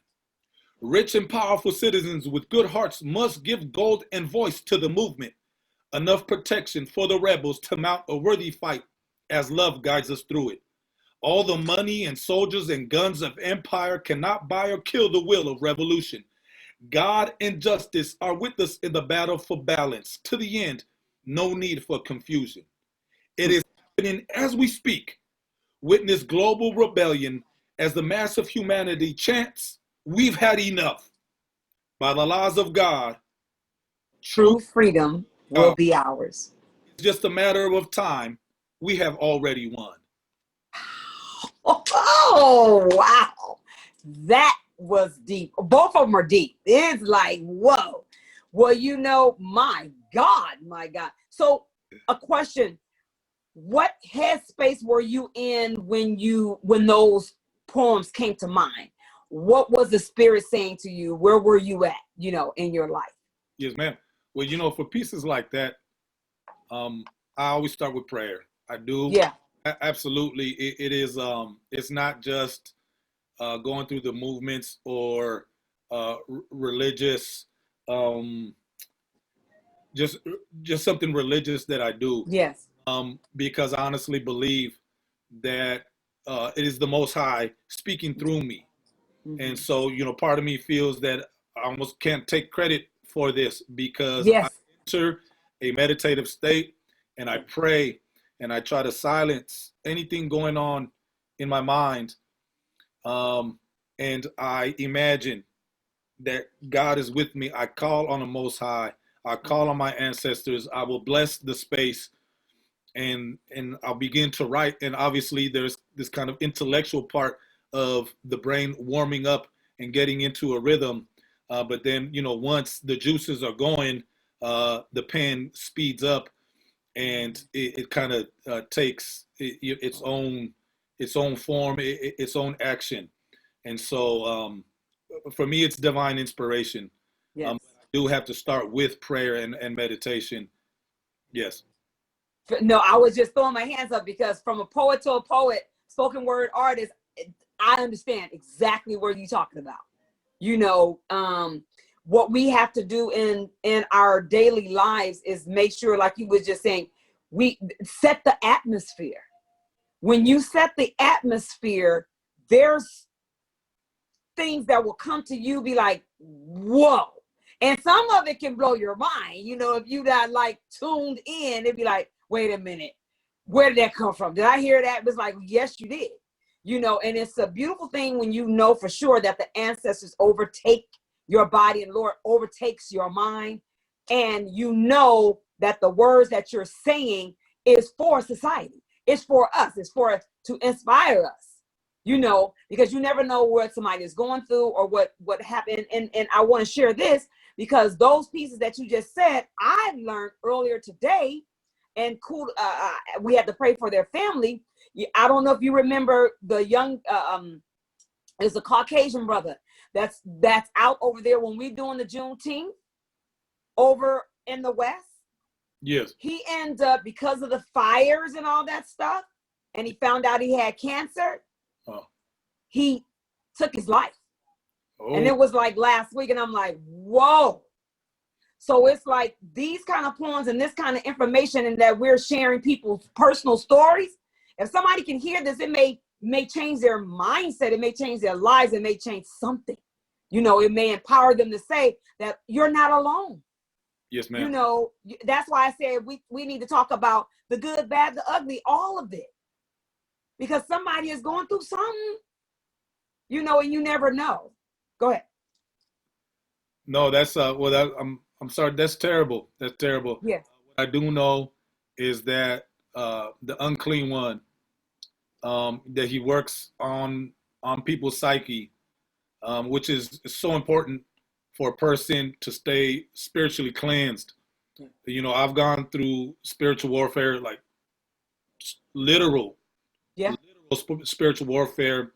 Rich and powerful citizens with good hearts must give gold and voice to the movement. Enough protection for the rebels to mount a worthy fight as love guides us through it. All the money and soldiers and guns of empire cannot buy or kill the will of revolution. God and justice are with us in the battle for balance. To the end, no need for confusion. It is happening as we speak. Witness global rebellion as the mass of humanity chants, "We've had enough." By the laws of God, true freedom will be ours. It's just a matter of time. We have already won. Oh, wow. That was deep. Both of them are deep. It's like, whoa. Well, my God. So a question, what headspace were you in when those poems came to mind? what was the Spirit saying to you? Where were you at, in your life? Yes, ma'am. Well, for pieces like that, I always start with prayer. I do. Yeah. Absolutely. It is, it's not just going through the movements or religious, um, just something religious that I do. Yes. Because I honestly believe that it is the Most High speaking through me. Mm-hmm. And so, part of me feels that I almost can't take credit for this because I Yes. enter a meditative state and I pray and I try to silence anything going on in my mind. And I imagine that God is with me. I call on the Most High. I call on my ancestors. I will bless the space and I'll begin to write. And obviously there's this kind of intellectual part of the brain warming up and getting into a rhythm. But then, once the juices are going, the pen speeds up and it kind of takes its own form, its own action. And so for me, it's divine inspiration. Yes. I do have to start with prayer and meditation. Yes. No, I was just throwing my hands up because from a poet to a poet, spoken word artist, I understand exactly what you're talking about. What we have to do in our daily lives is make sure, like you was just saying, we set the atmosphere. When you set the atmosphere, there's things that will come to you, be like, whoa. And some of it can blow your mind. If you got like tuned in, it'd be like, wait a minute, where did that come from? Did I hear that? It was like, yes, you did. And it's a beautiful thing when you know for sure that the ancestors overtake your body and Lord overtakes your mind. And that the words that you're saying is for society. It's for us. It's to inspire us, because you never know what somebody is going through or what happened. And I want to share this because those pieces that you just said, I learned earlier today, and we had to pray for their family. I don't know if you remember the young, there's a Caucasian brother that's out over there when we're doing the Juneteenth over in the West. Yes. He ended up, because of the fires and all that stuff, and he found out he had cancer. Oh. He took his life. Oh. And it was like last week, and I'm like, whoa. So it's like these kind of poems and this kind of information, and that we're sharing people's personal stories. If somebody can hear this, it may change their mindset. It may change their lives. It may change something. It may empower them to say that you're not alone. Yes, ma'am. That's why I said we need to talk about the good, bad, the ugly, all of it. Because somebody is going through something, and you never know. Go ahead. No, that's I'm sorry. That's terrible. That's terrible. Yeah. What I do know is that the unclean one, that he works on people's psyche, which is so important for a person to stay spiritually cleansed. Yeah. I've gone through spiritual warfare, like literal spiritual warfare.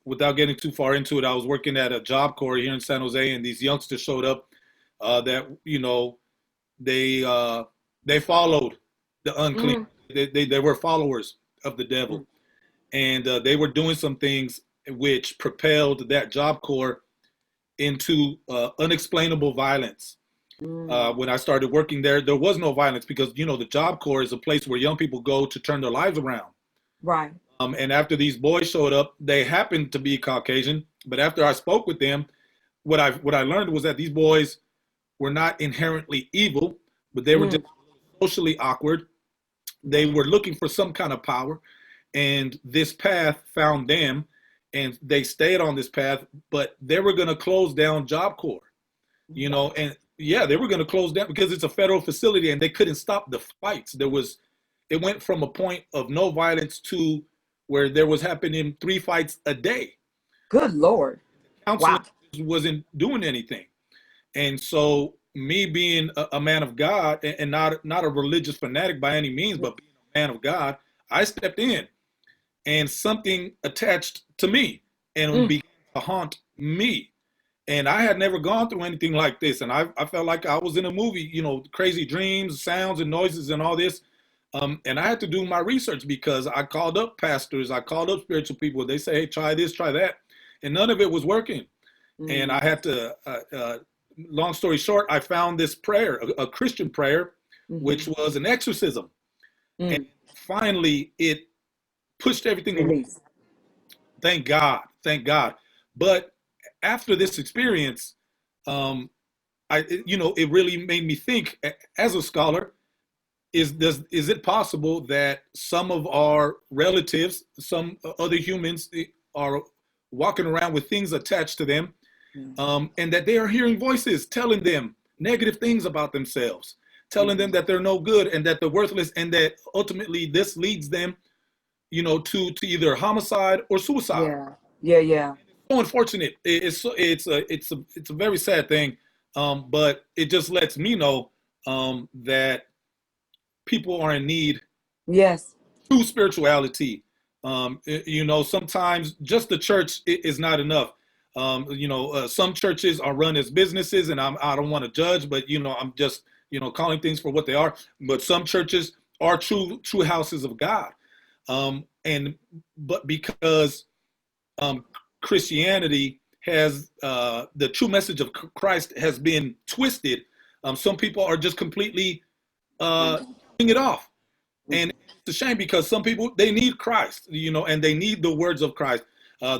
Without getting too far into it, I was working at a Job Corps here in San Jose, and these youngsters showed up that they followed the unclean. They were followers of the devil, and they were doing some things which propelled that Job Corps into unexplainable violence. When I started working there was no violence because the Job Corps is a place where young people go to turn their lives around. Right. And after these boys showed up, they happened to be Caucasian. But after I spoke with them, what I learned was that these boys were not inherently evil, but they were just socially awkward. They were looking for some kind of power, and this path found them, and they stayed on this path. But they were going to close down Job Corps, and they were going to close down because it's a federal facility, and they couldn't stop the fights. It went from a point of no violence to where there was happening 3 fights a day. Good Lord. Counseling wasn't doing anything. And so me being a man of God and not a religious fanatic by any means, but being a man of God, I stepped in and something attached to me and began to haunt me. And I had never gone through anything like this. And I felt like I was in a movie, crazy dreams, sounds and noises and all this. And I had to do my research because I called up pastors, I called up spiritual people. They say, hey, try this, try that. And none of it was working. And I had to, long story short, I found this prayer, a Christian prayer, which was an exorcism. And finally, it pushed everything away. Thank God, thank God. But after this experience, it really made me think, as a scholar, is it possible that some of our relatives, some other humans, are walking around with things attached to them, and that they are hearing voices telling them negative things about themselves, telling them that they're no good and that they're worthless, and that ultimately this leads them, to either homicide or suicide. Yeah. So unfortunate. It's a very sad thing, but it just lets me know that people are in need. Yes. True spirituality. Sometimes just the church is not enough. Some churches are run as businesses, and I don't want to judge, but I'm just calling things for what they are. But some churches are true houses of God, but because Christianity has the true message of Christ has been twisted, some people are just completely turning it off. And it's a shame because some people, they need Christ, and they need the words of Christ.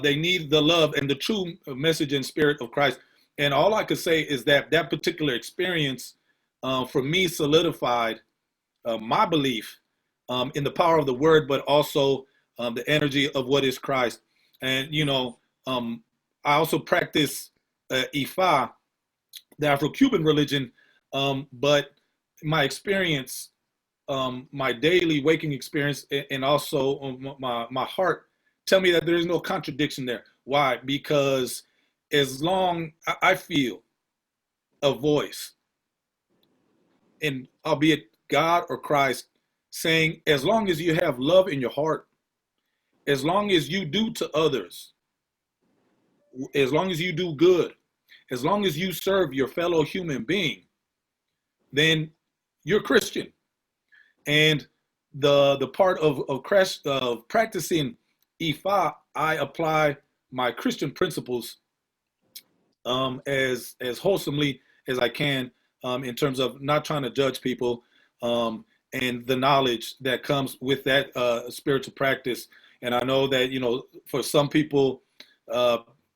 They need the love and the true message and spirit of Christ. And all I could say is that particular experience for me solidified my belief in the power of the word, but also the energy of what is Christ. And, I also practice Ifa, the Afro-Cuban religion, but my experience, my daily waking experience, and also my heart tell me that there is no contradiction there. Why? Because as long I feel a voice, and albeit God or Christ, saying, as long as you have love in your heart, as long as you do to others, as long as you do good, as long as you serve your fellow human being, then you're Christian. And the part of practicing Ifa, I apply my Christian principles as wholesomely as I can, in terms of not trying to judge people, and the knowledge that comes with that spiritual practice. And I know that for some people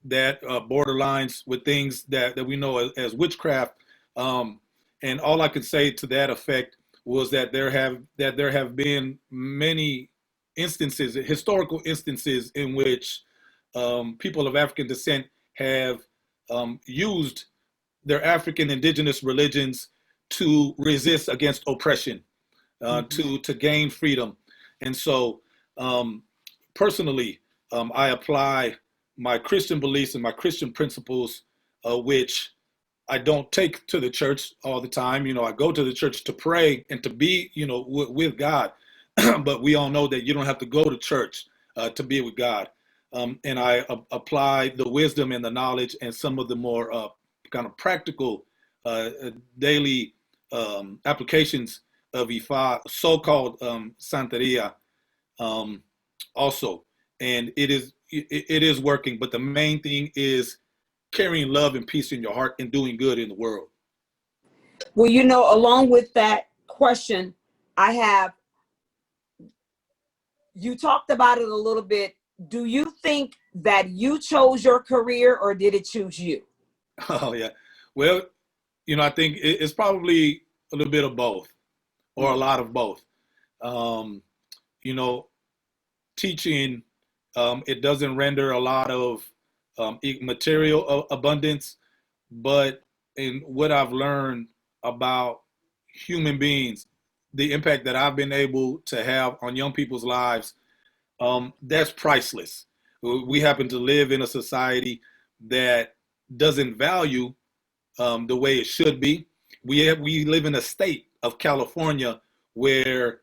that borderlines with things that we know as witchcraft. And all I could say to that effect was that there have been many instances, historical instances, in which people of African descent have used their African indigenous religions to resist against oppression, to gain freedom. And so personally, I apply my Christian beliefs and my Christian principles, which I don't take to the church all the time. I go to the church to pray and to be, with God. But we all know that you don't have to go to church to be with God. And I apply the wisdom and the knowledge and some of the more kind of practical daily applications of Ifa, so-called Santeria, also. And it is working. But the main thing is carrying love and peace in your heart and doing good in the world. Well, along with that question, you talked about it a little bit. Do you think that you chose your career, or did it choose you? Oh, yeah. Well, I think it's probably a little bit of both, or a lot of both. Teaching, it doesn't render a lot of material abundance, but in what I've learned about human beings, the impact that I've been able to have on young people's lives, that's priceless. We happen to live in a society that doesn't value the way it should be. We live in a state of California where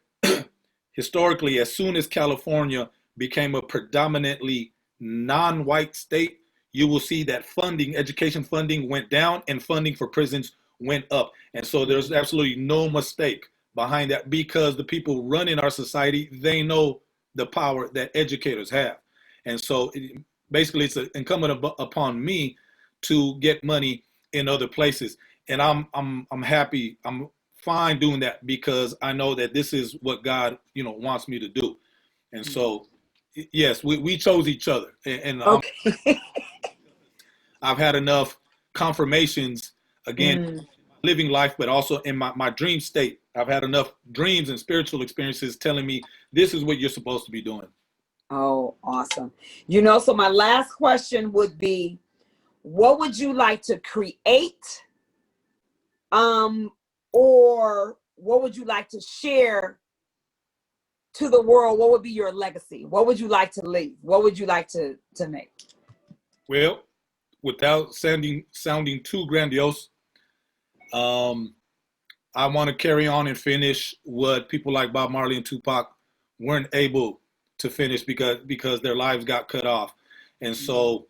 historically, as soon as California became a predominantly non-white state, you will see that funding, education funding went down and funding for prisons went up. And so there's absolutely no mistake behind that, because the people running our society, they know the power that educators have. And so basically it's incumbent upon me to get money in other places. And I'm happy, I'm fine doing that, because I know that this is what God, wants me to do. And so, yes, we chose each other. And Okay. I've had enough confirmations, again, living life, but also in my dream state. I've had enough dreams and spiritual experiences telling me this is what you're supposed to be doing. Oh, awesome. So my last question would be, what would you like to create? Or what would you like to share to the world? What would be your legacy? What would you like to leave? What would you like to make? Well, without sounding too grandiose, I want to carry on and finish what people like Bob Marley and Tupac weren't able to finish because their lives got cut off. And so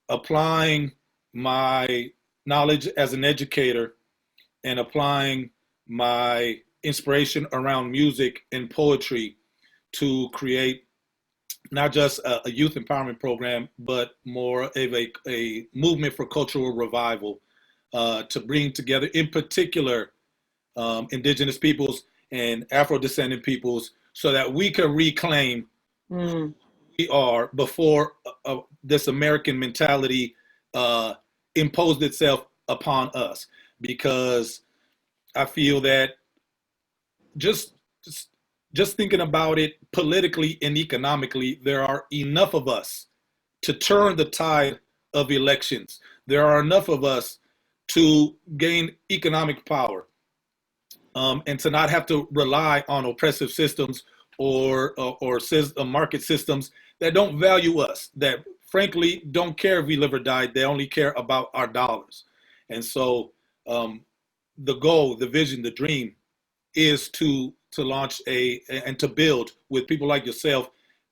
applying my knowledge as an educator and applying my inspiration around music and poetry to create not just a youth empowerment program, but more of a movement for cultural revival, to bring together, in particular, indigenous peoples and Afro-descendant peoples, so that we can reclaim who we are before this American mentality imposed itself upon us. Because I feel that just thinking about it politically and economically, there are enough of us to turn the tide of elections. There are enough of us to gain economic power, and to not have to rely on oppressive systems or market systems that don't value us, that frankly don't care if we live or die. They only care about our dollars. And so the goal, the vision, the dream is to launch and to build with people like yourself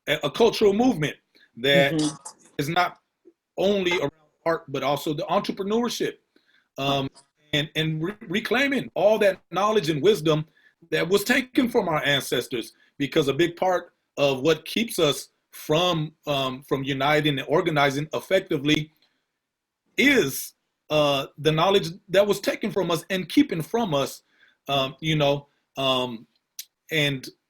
a cultural movement that is not only around art, but also the entrepreneurship, and reclaiming all that knowledge and wisdom that was taken from our ancestors. Because a big part of what keeps us from uniting and organizing effectively is the knowledge that was taken from us and keeping from us, and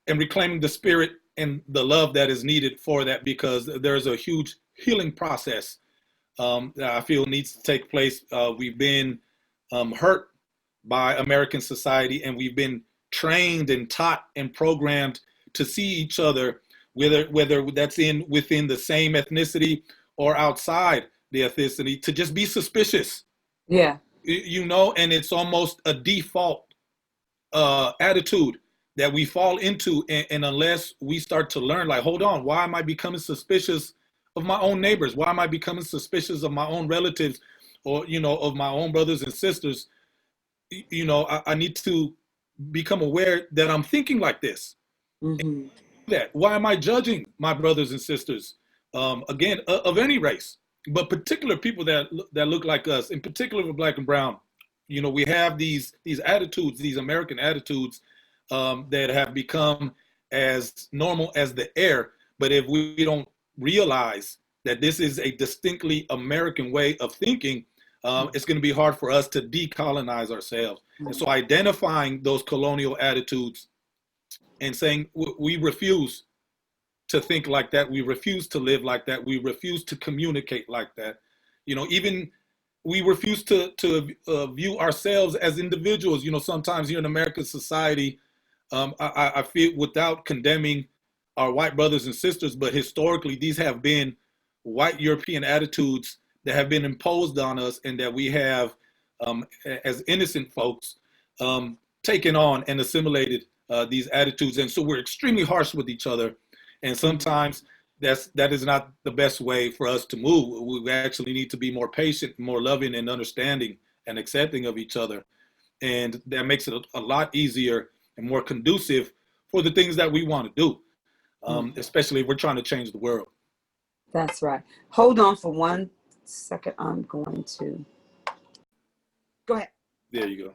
reclaiming the spirit and the love that is needed for that, because there's a huge healing process that I feel needs to take place. We've been hurt by American society, and we've been trained and taught and programmed to see each other, whether that's within the same ethnicity or outside the ethnicity, to just be suspicious. Yeah. And it's almost a default attitude that we fall into, and unless we start to learn, like, hold on, why am I becoming suspicious of my own neighbors? Why am I becoming suspicious of my own relatives, or of my own brothers and sisters? I need to become aware that I'm thinking like this. That why am I judging my brothers and sisters, again, of any race, but particular people that look like us, in particular with Black and brown? We have these attitudes, these American attitudes, that have become as normal as the air. But if we don't realize that this is a distinctly American way of thinking, it's going to be hard for us to decolonize ourselves. And so identifying those colonial attitudes and saying we refuse to think like that, we refuse to live like that, we refuse to communicate like that. Even we refuse to view ourselves as individuals. Sometimes here in American society, I feel, without condemning our white brothers and sisters, but historically these have been white European attitudes that have been imposed on us, and that we have, as innocent folks, taken on and assimilated these attitudes. And so we're extremely harsh with each other. And sometimes that is not the best way for us to move. We actually need to be more patient, more loving and understanding and accepting of each other. And that makes it a lot easier and more conducive for the things that we want to do, especially if we're trying to change the world. That's right. Hold on for one second, I'm going to go ahead. There you go.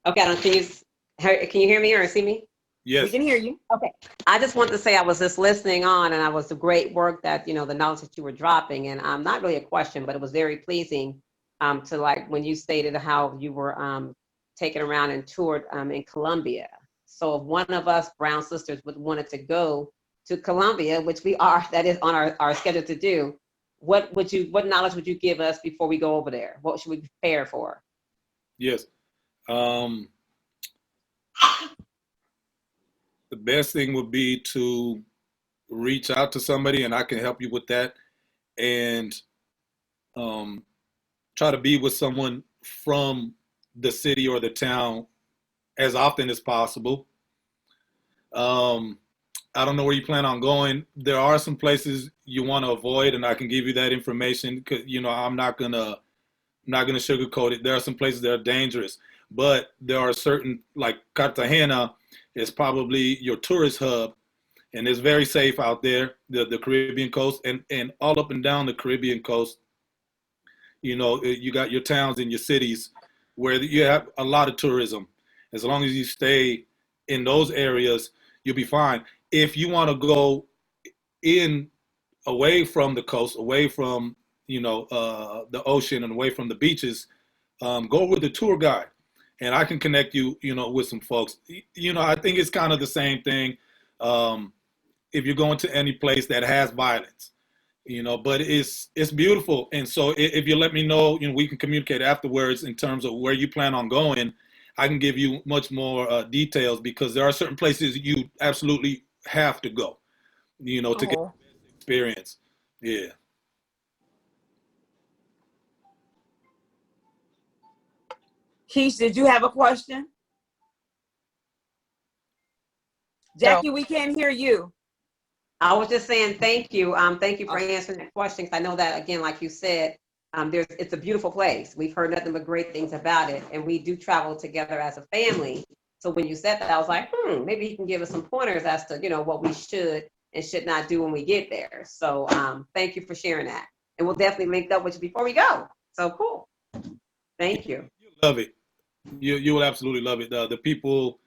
Okay, can you hear me or see me? Yes. We can hear you. Okay. I just want to say I was just listening on, and I was the great work that, the knowledge that you were dropping. And not really a question, but it was very pleasing to, like, when you stated how you were taken around and toured in Colombia. So if one of us brown sisters wanted to go to Colombia, which we are, that is on our schedule to do, what knowledge would you give us before we go over there? What should we prepare for? Yes. The best thing would be to reach out to somebody, and I can help you with that, and try to be with someone from the city or the town as often as possible. I don't know where you plan on going. There are some places you want to avoid, and I can give you that information because I'm not gonna sugarcoat it. There are some places that are dangerous, but there are certain, like Cartagena is probably your tourist hub, and it's very safe out there. The Caribbean coast and all up and down the Caribbean coast. You got your towns and your cities where you have a lot of tourism. As long as you stay in those areas, you'll be fine. If you want to go in away from the coast, away from the ocean and away from the beaches, go with a tour guide, and I can connect you with some folks. I think it's kind of the same thing if you're going to any place that has violence. But it's beautiful. And so if you let me know, we can communicate afterwards in terms of where you plan on going. I can give you much more details, because there are certain places you absolutely have to go, to get experience. Yeah. Keish, did you have a question? Jackie, we can't hear you. I was just saying thank you. Thank you for answering that question. I know that, again, like you said, it's a beautiful place. We've heard nothing but great things about it, and we do travel together as a family. So when you said that, I was like, maybe you can give us some pointers as to what we should and should not do when we get there. So thank you for sharing that, and we'll definitely link up with you before we go. So cool. Thank you. You love it. You will absolutely love it. The people.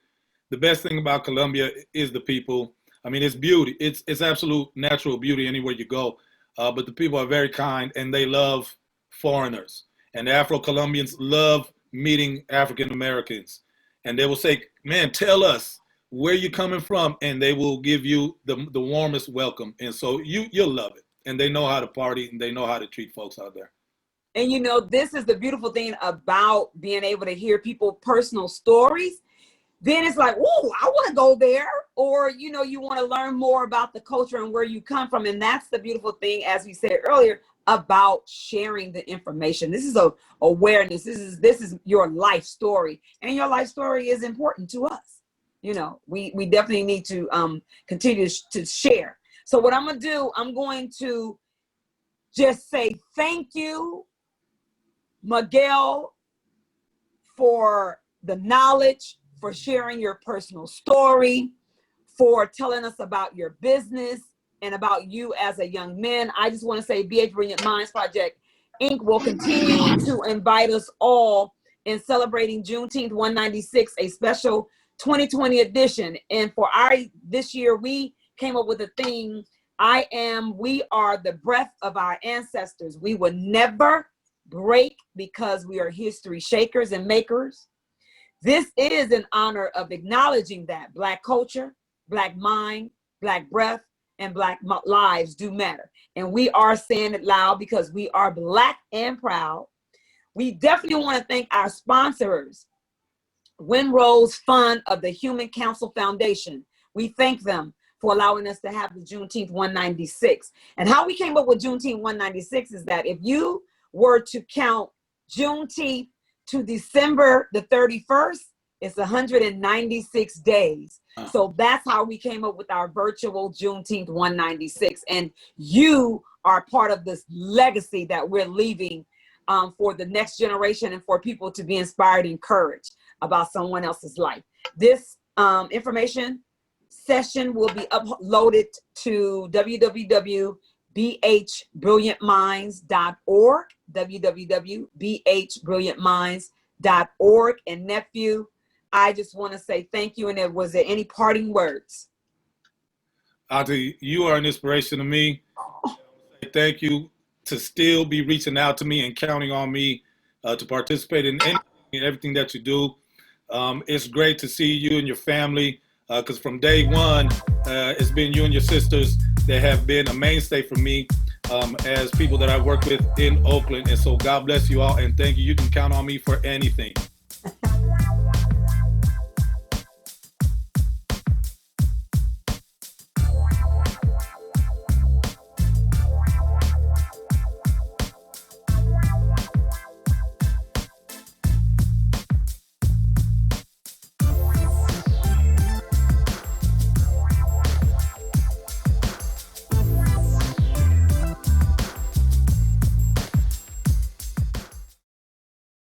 The best thing about Colombia is the people. I mean, it's beauty. It's absolute natural beauty anywhere you go. But the people are very kind, and they love foreigners. And the Afro-Colombians love meeting African Americans. And they will say, man, tell us where you're coming from, and they will give you the warmest welcome. And so you'll love it. And they know how to party, and they know how to treat folks out there. And this is the beautiful thing about being able to hear people's personal stories. Then it's like, oh, I want to go there. Or, you want to learn more about the culture and where you come from. And that's the beautiful thing, as we said earlier, about sharing the information. This is awareness. This is your life story. And your life story is important to us. We definitely need to continue to share. So what I'm going to do, I'm going to just say thank you, Miguel, for the knowledge, for sharing your personal story, for telling us about your business and about you as a young man. I just want to say B.H. Brilliant Minds Project, Inc. will continue to invite us all in celebrating Juneteenth 196, a special 2020 edition. And for this year, we came up with a theme, we are the breath of our ancestors. We will never break because we are history shakers and makers. This is in honor of acknowledging that Black culture, Black mind, Black breath, and Black lives do matter. And we are saying it loud because we are Black and proud. We definitely want to thank our sponsors, Winrose Fund of the Human Council Foundation. We thank them for allowing us to have the Juneteenth 196. And how we came up with Juneteenth 196 is that if you were to count Juneteenth to December the 31st, it's 196 days. So that's how we came up with our virtual Juneteenth 196. And you are part of this legacy that we're leaving for the next generation and for people to be inspired and encouraged about someone else's life. This information session will be uploaded to www.b B-HBrilliantMinds.org, www.B-HBrilliantMinds.org. And nephew, I just want to say thank you. And was there any parting words? Auntie, you are an inspiration to me. Thank you to still be reaching out to me and counting on me to participate in anything and everything that you do. It's great to see you and your family, because from day one, it's been you and your sisters that have been a mainstay for me as people that I work with in Oakland. And so God bless you all, and thank you. You can count on me for anything.